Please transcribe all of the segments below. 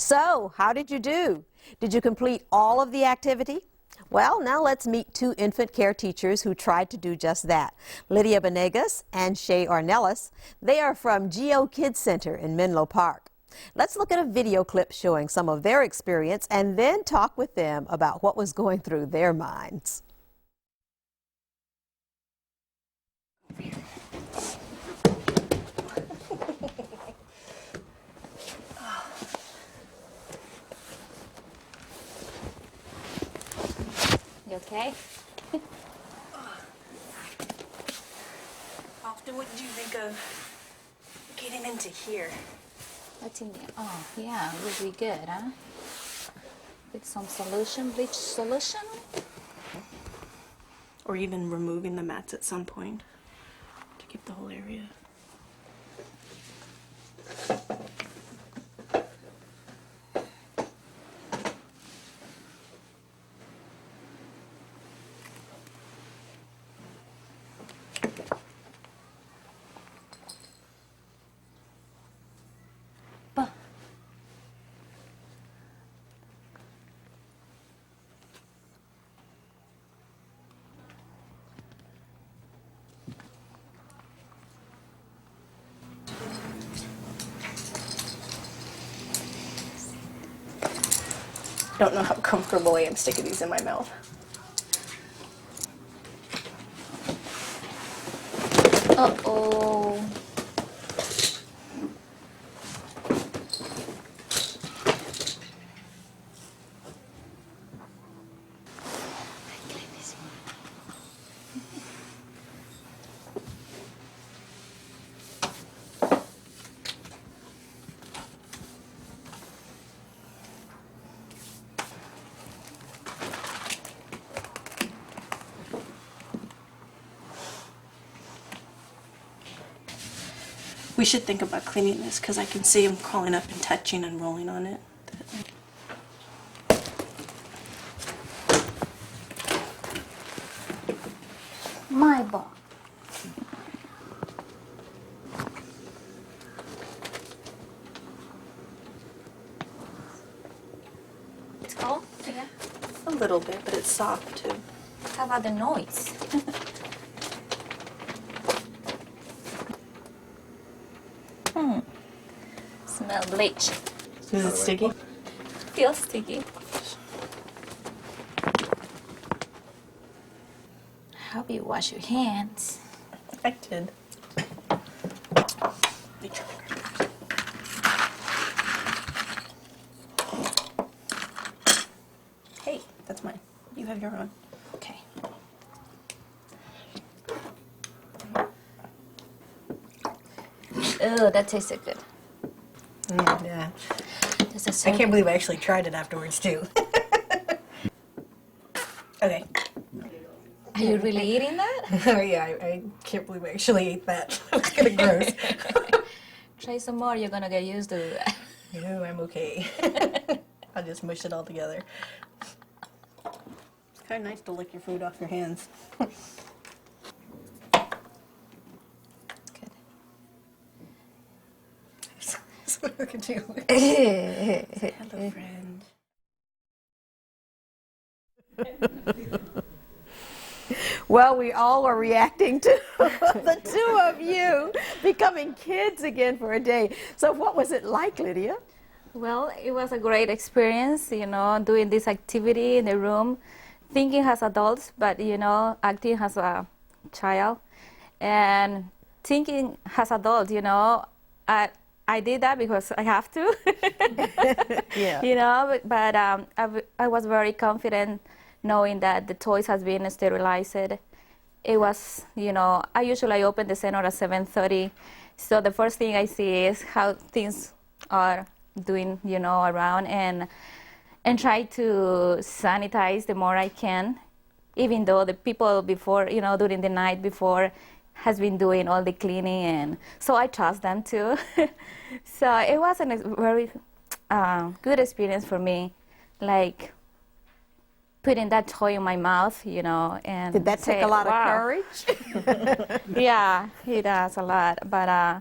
So, how did you do? Did you complete all of the activity? Well, now let's meet two infant care teachers who tried to do just that. Lydia Benegas and Shay Ornelas. They are from Geo Kids Center in Menlo Park. Let's look at a video clip showing some of their experience and then talk with them about what was going through their minds. You okay? Often, what did you think of getting into here? What's in there? Oh, yeah, it would be good, huh? With some solution, bleach solution? Or even removing the mats at some point to keep the whole area. I don't know how comfortable I am sticking these in my mouth. Uh-oh. We should think about cleaning this because I can see him crawling up and touching and rolling on it. My ball. It's cold? Yeah. A little bit, but it's soft too. How about the noise? Smell bleach. Is it sticky? Feels sticky. Hope you wash your hands. I did. Hey, that's mine. You have your own. Okay. Oh, that tasted good. Yeah. This I can't believe I actually tried it afterwards, too. Okay. Are you really eating that? Oh, yeah, I can't believe I actually ate that. It's kind of gross. Try some more, you're gonna get used to that. No, I'm okay. I'll just mush it all together. It's kind of nice to lick your food off your hands. Good. Look at you. Hello, friend. Well, we all are reacting to the two of you becoming kids again for a day. So what was it like, Lydia? Well, it was a great experience, you know, doing this activity in the room, thinking as adults, but, you know, acting as a child. And thinking as adults, you know, I did that because I have to, Yeah. you know, but I was very confident knowing that the toys has been sterilized. It was, you know, I usually open the center at 7:30. So the first thing I see is how things are doing, you know, around and try to sanitize the more I can, even though the people before, you know, during the night before has been doing all the cleaning, and so I trust them too. So it was a very good experience for me, like putting that toy in my mouth, you know, and Did that take say, a lot wow. of courage? Yeah, it does a lot, but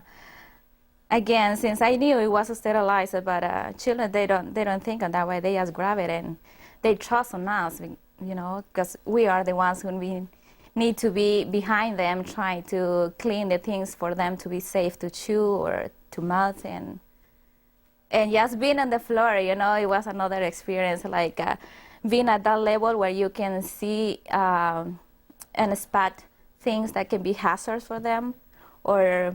again, since I knew it was sterilized, but children, they don't think of that way. They just grab it and they trust on us, you know, because we are the ones who need to be behind them, trying to clean the things for them to be safe to chew or to mouth. And just being on the floor, you know, it was another experience, like being at that level where you can see and spot things that can be hazards for them, or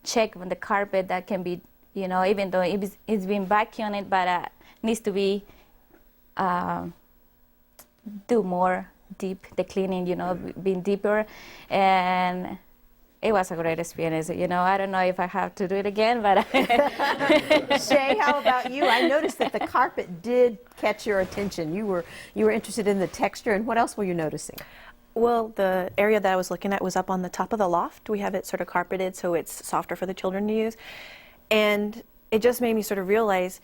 check on the carpet that can be, you know, even though it's been vacuumed, but needs to be do more deep, the cleaning, you know, being deeper. And it was a great experience. You know, I don't know if I have to do it again, but Shay, how about you? I noticed that the carpet did catch your attention. You were interested in the texture, and what else were you noticing? Well, the area that I was looking at was up on the top of the loft. We have it sort of carpeted so it's softer for the children to use. And it just made me sort of realize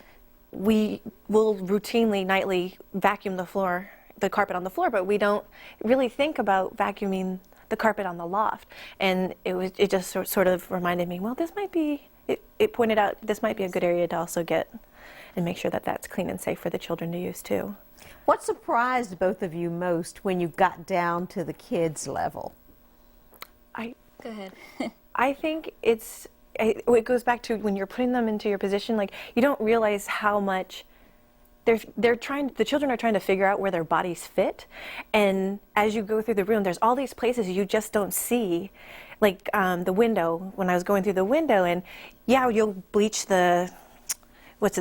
we will routinely, nightly vacuum the carpet on the floor, but we don't really think about vacuuming the carpet on the loft. And it just sort of reminded me, well, this might be, it pointed out this might be a good area to also get and make sure that that's clean and safe for the children to use too. What surprised both of you most when you got down to the kids level? Go ahead. I think it goes back to when you're putting them into your position, like you don't realize how much the children are trying to figure out where their bodies fit. And as you go through the room, there's all these places you just don't see, like the window, when I was going through the window, and yeah, you'll bleach the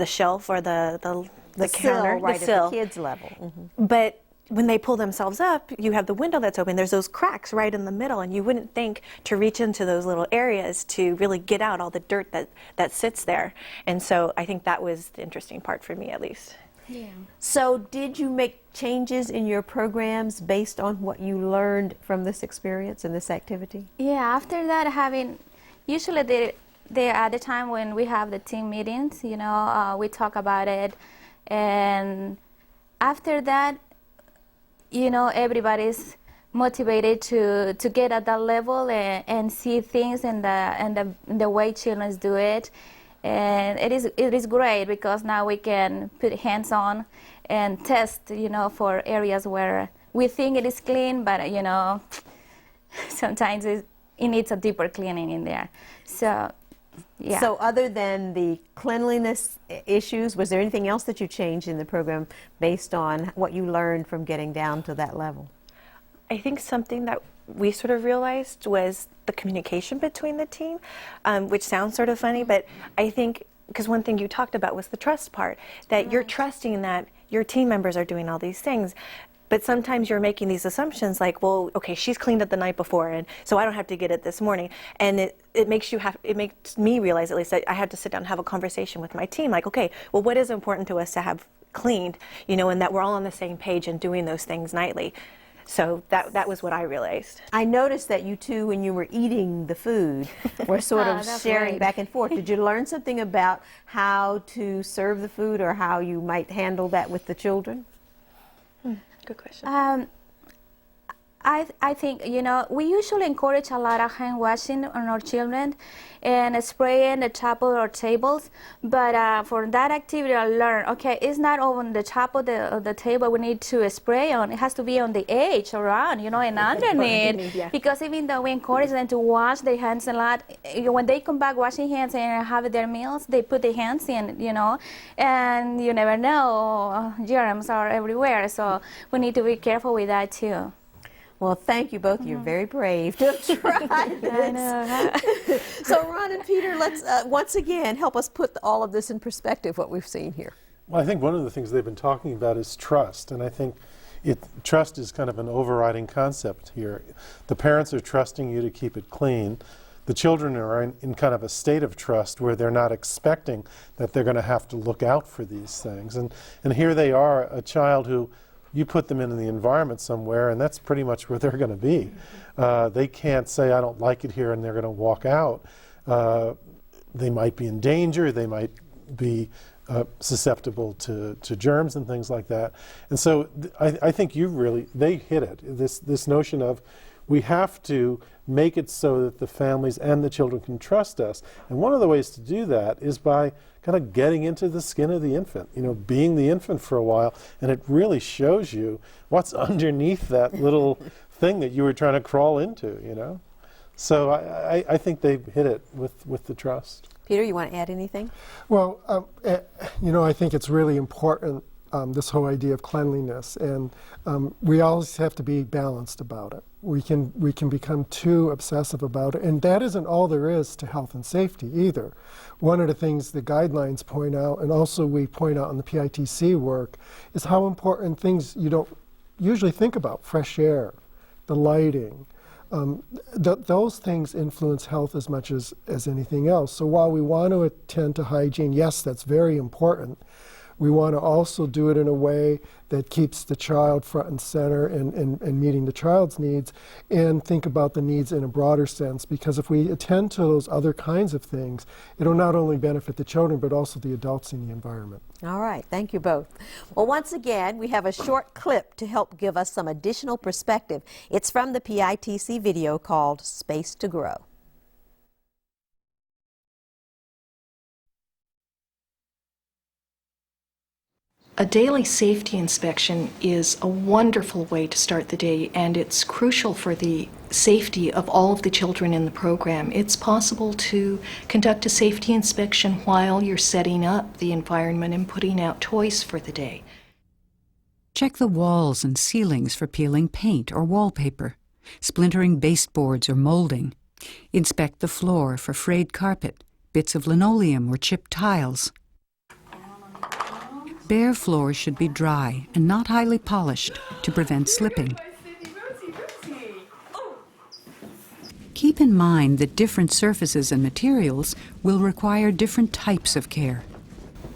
shelf or the counter, sill, right, the sill. At the kids level. Mm-hmm. But when they pull themselves up, you have the window that's open. There's those cracks right in the middle, and you wouldn't think to reach into those little areas to really get out all the dirt that sits there. And so I think that was the interesting part for me, at least. Yeah. So did you make changes in your programs based on what you learned from this experience and this activity? Yeah, after that, usually at the time when we have the team meetings, you know, we talk about it. And after that, you know, everybody's motivated to get at that level and see things in the way children do it. And it is great because now we can put hands on and test, you know, for areas where we think it is clean, but, you know, sometimes it needs a deeper cleaning in there. So, yeah. So other than the cleanliness issues, was there anything else that you changed in the program based on what you learned from getting down to that level? I think something that we sort of realized was the communication between the team, which sounds sort of funny, but I think, because one thing you talked about was the trust part, that you're trusting that your team members are doing all these things. But sometimes you're making these assumptions like, well, okay, she's cleaned it the night before, and so I don't have to get it this morning. And it makes me realize, at least, that I had to sit down and have a conversation with my team, like, okay, well, what is important to us to have cleaned, you know, and that we're all on the same page and doing those things nightly. So that was what I realized. I noticed that you two, when you were eating the food, were sort of sharing great. back and forth. Did you learn something about how to serve the food or how you might handle that with the children? Good question. I think, you know, we usually encourage a lot of hand washing on our children and spraying the top of our tables. But for that activity, I learned, okay, it's not on the top of the table we need to spray on. It has to be on the edge, around, you know, and underneath. Yeah. Because even though we encourage them to wash their hands a lot, when they come back washing hands and have their meals, they put their hands in, you know, and you never know, germs are everywhere. So we need to be careful with that too. Well, thank you both. You're very brave to have tried this. So, Ron and Peter, let's once again help us put all of this in perspective, what we've seen here. Well, I think one of the things they've been talking about is trust, and I think trust is kind of an overriding concept here. The parents are trusting you to keep it clean. The children are in kind of a state of trust where they're not expecting that they're going to have to look out for these things. And here they are, a child who you put them in the environment somewhere, and that's pretty much where they're going to be. They can't say, I don't like it here, and they're going to walk out. They might be in danger. They might be susceptible to germs and things like that. And so I think they hit it. This notion of we have to make it so that the families and the children can trust us. And one of the ways to do that is by kind of getting into the skin of the infant, being the infant for a while, and it really shows you what's underneath that little thing that you were trying to crawl into, So I think they've hit it with the trust. Peter, you want to add anything? Well, I think it's really important, this whole idea of cleanliness, and we always have to be balanced about it. We can become too obsessive about it, and that isn't all there is to health and safety either. One of the things the guidelines point out, and also we point out in the PITC work, is how important things you don't usually think about: fresh air, the lighting. Those things influence health as much as anything else. So while we want to attend to hygiene, yes, that's very important. We want to also do it in a way that keeps the child front and center and meeting the child's needs, and think about the needs in a broader sense, because if we attend to those other kinds of things, it'll not only benefit the children but also the adults in the environment. All right, thank you both. Well, once again, we have a short clip to help give us some additional perspective. It's from the PITC video called Space to Grow. A daily safety inspection is a wonderful way to start the day, and it's crucial for the safety of all of the children in the program. It's possible to conduct a safety inspection while you're setting up the environment and putting out toys for the day. Check the walls and ceilings for peeling paint or wallpaper, splintering baseboards or molding. Inspect the floor for frayed carpet, bits of linoleum or chipped tiles. Bare floors should be dry and not highly polished to prevent slipping. Keep in mind that different surfaces and materials will require different types of care.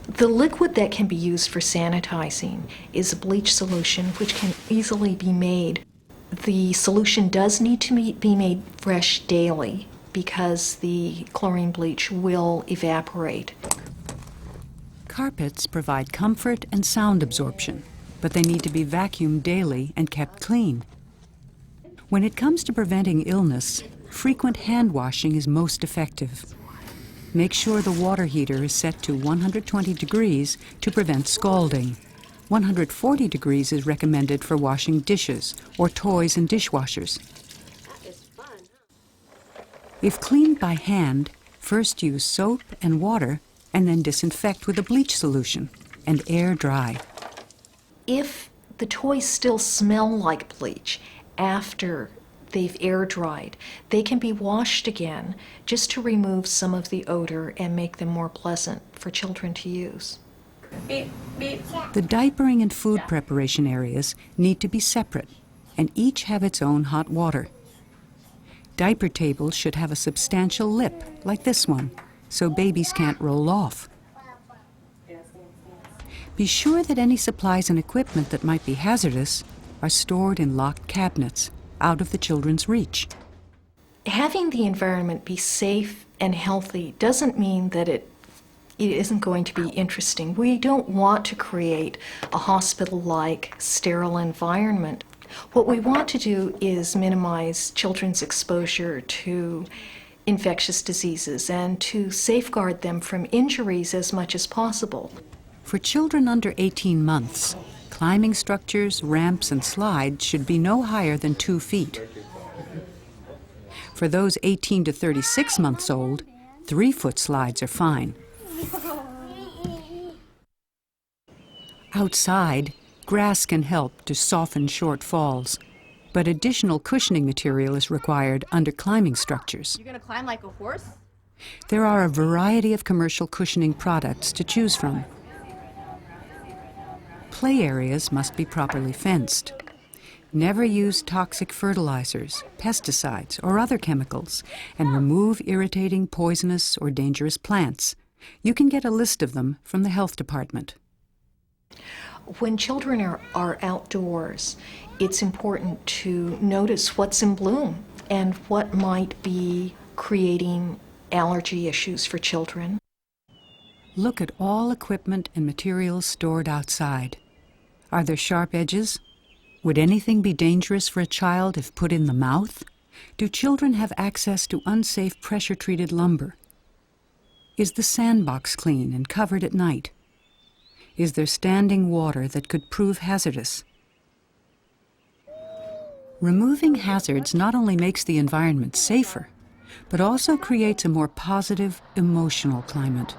The liquid that can be used for sanitizing is a bleach solution, which can easily be made. The solution does need to be made fresh daily because the chlorine bleach will evaporate. Carpets provide comfort and sound absorption, but they need to be vacuumed daily and kept clean. When it comes to preventing illness, frequent hand washing is most effective. Make sure the water heater is set to 120 degrees to prevent scalding. 140 degrees is recommended for washing dishes or toys in dishwashers. If cleaned by hand, first use soap and water and then disinfect with a bleach solution and air dry. If the toys still smell like bleach after they've air dried, they can be washed again just to remove some of the odor and make them more pleasant for children to use. The diapering and food preparation areas need to be separate and each have its own hot water. Diaper tables should have a substantial lip like this one, so babies can't roll off. Be sure that any supplies and equipment that might be hazardous are stored in locked cabinets, out of the children's reach. Having the environment be safe and healthy doesn't mean that it isn't going to be interesting. We don't want to create a hospital-like sterile environment. What we want to do is minimize children's exposure to infectious diseases and to safeguard them from injuries as much as possible. For children under 18 months, climbing structures, ramps, and slides should be no higher than 2 feet. For those 18 to 36 months old, 3-foot slides are fine. Outside, grass can help to soften short falls, but additional cushioning material is required under climbing structures. You're gonna climb like a horse? There are a variety of commercial cushioning products to choose from. Play areas must be properly fenced. Never use toxic fertilizers, pesticides, or other chemicals, and remove irritating, poisonous, or dangerous plants. You can get a list of them from the health department. When children are outdoors, it's important to notice what's in bloom and what might be creating allergy issues for children. Look at all equipment and materials stored outside. Are there sharp edges? Would anything be dangerous for a child if put in the mouth? Do children have access to unsafe pressure-treated lumber? Is the sandbox clean and covered at night? Is there standing water that could prove hazardous? Removing hazards not only makes the environment safer, but also creates a more positive emotional climate.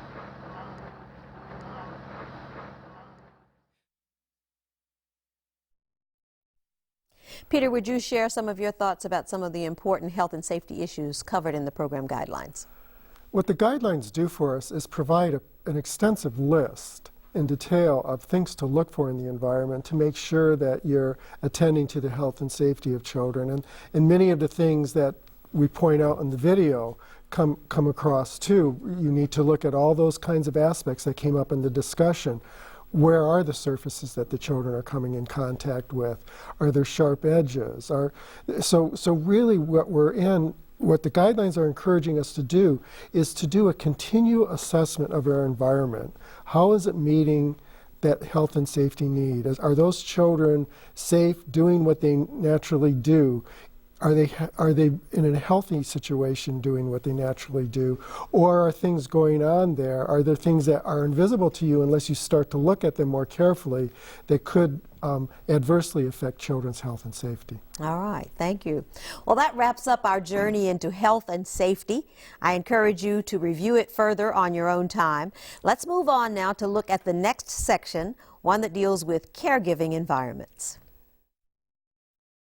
Peter, would you share some of your thoughts about some of the important health and safety issues covered in the program guidelines? What the guidelines do for us is provide an extensive list in detail of things to look for in the environment to make sure that you're attending to the health and safety of children. And many of the things that we point out in the video come across too. You need to look at all those kinds of aspects that came up in the discussion. Where are the surfaces that the children are coming in contact with? Are there sharp edges? So really what the guidelines are encouraging us to do is to do a continual assessment of our environment. How is it meeting that health and safety need? Are those children safe, doing what they naturally do? Are they in a healthy situation doing what they naturally do? Or are things going on there? Are there things that are invisible to you unless you start to look at them more carefully that could adversely affect children's health and safety? All right, thank you. Well, that wraps up our journey into health and safety. I encourage you to review it further on your own time. Let's move on now to look at the next section, one that deals with caregiving environments.